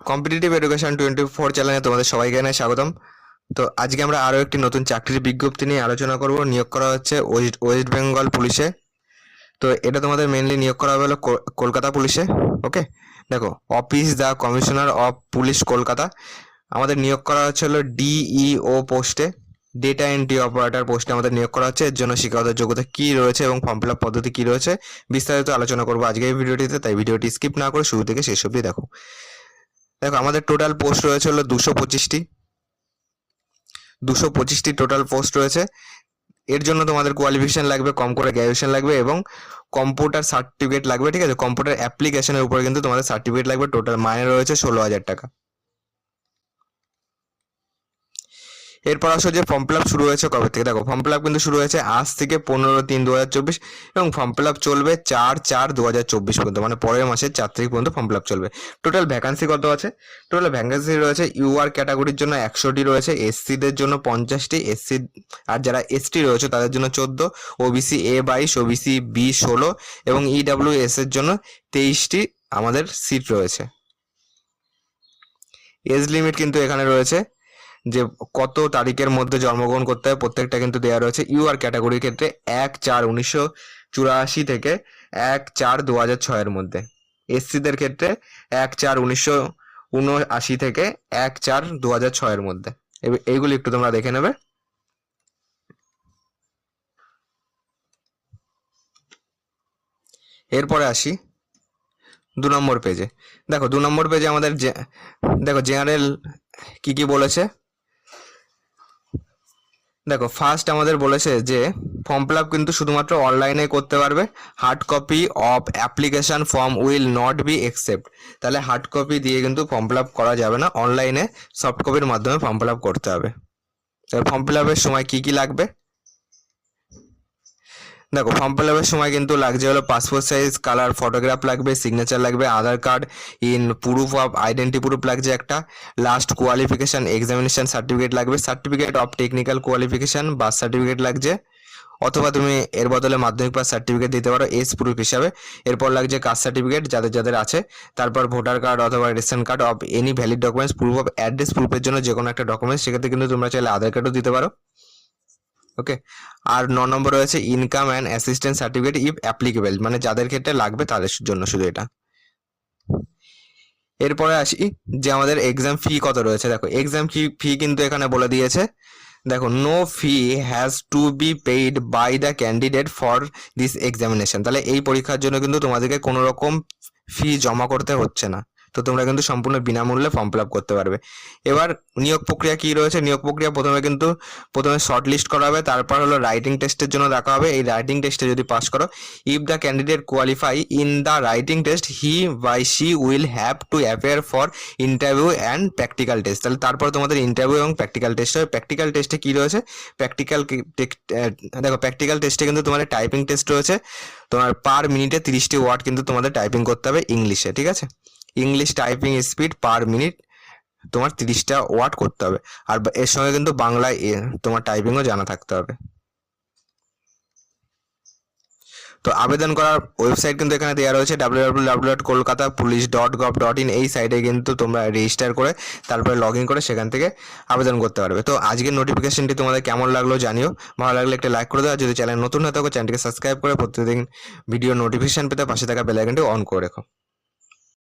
Competitive education 24 চ্যানেলে তোমাদের সবাইকে জানাই স্বাগতম। তো আজকে আমরা আরও একটি নতুন চাকরির বিজ্ঞপ্তি নিয়ে আলোচনা করব। নিয়োগ করা হচ্ছে ওয়েস্ট বেঙ্গল পুলিশে। তো এটা তোমাদের মেনলি নিয়োগ করা হলো কলকাতা পুলিশে। ওকে, দেখো, office the commissioner of police Kolkata. আমাদের নিয়োগ করা হচ্ছে হলো ডিইও পোস্টে, ডেটা এন্ট্রি অপারেটর পোস্টে আমাদের নিয়োগ করা হচ্ছে। এর জন্য শিক্ষাগত যোগ্যতা কী রয়েছে এবং ফর্ম ফিল আপ পদ্ধতি কী রয়েছে বিস্তারিত আলোচনা করবো আজকে এই ভিডিওটিতে, তাই ভিডিওটি স্কিপ না করে শুরু থেকে শেষ অবধি দেখো। আমাদের টোটাল পোস্ট রয়েছে হলো 225টি টোটাল পোস্ট রয়েছে। এর জন্য তোমাদের কোয়ালিফিকেশন লাগবে, কম করে গ্র্যাজুয়েশন লাগবে এবং কম্পিউটার সার্টিফিকেট লাগবে। ঠিক আছে, কম্পিউটার অ্যাপ্লিকেশনের উপরে কিন্তু তোমাদের সার্টিফিকেট লাগবে। টোটাল মাইনে রয়েছে 16,000 টাকা। এরপর আসো যে ফর্ম ফিল আপ শুরু হয়েছে কবে থেকে। দেখো, ফর্ম ফিল আপ কিন্তু শুরু হয়েছে আজ থেকে 15/3/2024 এবং ফর্ম ফিল আপ চলবে 4/4/2024 পর্যন্ত, মানে পরের মাসের 4 তারিখ পর্যন্ত ফর্ম ফিল আপ চলবে। টোটাল ভ্যাকান্সি কত আছে? টোটাল ভ্যাকান্সি রয়েছে ইউআর ক্যাটাগরির জন্য 100টি রয়েছে, এসসিদের জন্য 50টি, এসসি আর যারা এসটি রয়েছে তাদের জন্য 14, ওবিসি এ 22, ওবিসি বি 16 এবং ইডাব্লিউএস এর জন্য 23টি আমাদের সিট রয়েছে। এজ লিমিট কিন্তু এখানে রয়েছে যে কত তারিখের মধ্যে জন্মগ্রহণ করতে হবে প্রত্যেকটা কিন্তু দেওয়া রয়েছে। ইউআর ক্যাটাগরির ক্ষেত্রে 1/4/1984 থেকে 1/4/2006 মধ্যে, এসসিদের ক্ষেত্রে 1/4/1979 থেকে 1/4/2006 মধ্যে। এইগুলি একটু তোমরা দেখে নেবে। এরপরে আসি 2 নম্বর পেজে। দেখো, 2 নম্বর পেজে আমাদের দেখো জেনারেল কি বলেছে। দেখো, ফার্স্ট আমাদের বলেছে যে ফর্ম ফিল আপ কিন্তু শুধুমাত্র অনলাইনে করতে পারবে। Hard copy of application form will not be accept. তাহলে হার্ড কপি দিয়ে কিন্তু ফর্ম ফিল আপ করা যাবে না, অনলাইনে সফট কপির মাধ্যমে ফর্ম ফিল আপ করতে হবে। তাহলে ফর্ম ফিল আপের সময় কি লাগবে? দেখো, ফর্ম ফিল আপের সময় কিন্তু লাগছে হলো পাসপোর্ট সাইজ কালার ফটোগ্রাফ লাগবে, সিগনেচার লাগবে, Aadhaar card in proof of identity proof লাগছে একটা, লাস্ট কোয়ালিফিকেশন এক্সামিনেশন সার্টিফিকেট লাগবে, certificate of technical qualification birth certificate লাগছে, অথবা তুমি এর বদলে মাধ্যমিক পাস সার্টিফিকেট দিতে পারো এজ প্রুফ হিসাবে। এরপর লাগছে কাস্ট সার্টিফিকেট যাদের আছে, তারপর ভোটার কার্ড অথবা ration card of any valid documents, proof of address প্রুফের জন্য যে কোনো একটা ডকুমেন্টস, সেক্ষেত্রে কিন্তু তোমরা চাইলে আধার কার্ডও দিতে পারো। ওকে, আর 9 নম্বর রয়েছে income and assistance certificate if applicable, মানে যাদের ক্ষেত্রে লাগবে তাদের জন্য শুধু এটা। এরপরে আসি যে আমাদের এক্সাম ফি কত রয়েছে। দেখো, এক্সাম ফি কিন্তু এখানে বলে দিয়েছে। দেখো, no fee has to be paid by the candidate for this examination. তাহলে এই পরীক্ষার জন্য কিন্তু তোমাদেরকে কোনো রকম ফি জমা করতে হচ্ছে না, তো তোমরা কিন্তু সম্পূর্ণ বিনামূল্যে ফর্ম ফিল আপ করতে পারবে। এবার নিয়োগ প্রক্রিয়া কি রয়েছে? নিয়োগ প্রক্রিয়া প্রথমে শর্ট লিস্ট করা হবে, তারপর হলো রাইটিং টেস্টের জন্য দেখা হবে। এই রাইটিং টেস্টে যদি পাস করো, if the candidate qualify in the writing test, he by she will have to appear for interview and practical test. তাহলে তারপর তোমাদের ইন্টারভিউ এবং প্র্যাকটিক্যাল টেস্ট হবে। প্র্যাকটিক্যাল টেস্টে কি রয়েছে? দেখো, প্র্যাকটিক্যাল টেস্টে কিন্তু তোমাদের টাইপিং টেস্ট রয়েছে। তোমার পার মিনিটে 30টি ওয়ার্ড কিন্তু তোমাদের টাইপিং করতে হবে ইংলিশে। ঠিক আছে, English typing speed per minute তোমার 30টা ওয়ার্ড করতে হবে, আর এর সঙ্গে কিন্তু বাংলায় তোমার টাইপিংও জানা থাকতে হবে। তো আবেদন করার ওয়েবসাইট কিন্তু এখানে দেওয়া রয়েছে www.kolkatapolice.gov.in। এই সাইটে কিন্তু তোমরা রেজিস্টার করে তারপরে লগ ইন করে সেখান থেকে আবেদন করতে পারবে। তো আজকের নোটিফিকেশনটি তোমাদের কেমন লাগলো জানিও, ভালো লাগলে একটা লাইক করে দেওয়া, যদি চ্যানেল নতুন হয়ে থাকো চ্যানেলটিকে সাবস্ক্রাইব করে প্রতিদিন ভিডিও নোটিফিকেশন পেতে পাশে থাকা বেল আইকনটি অন করে রেখো।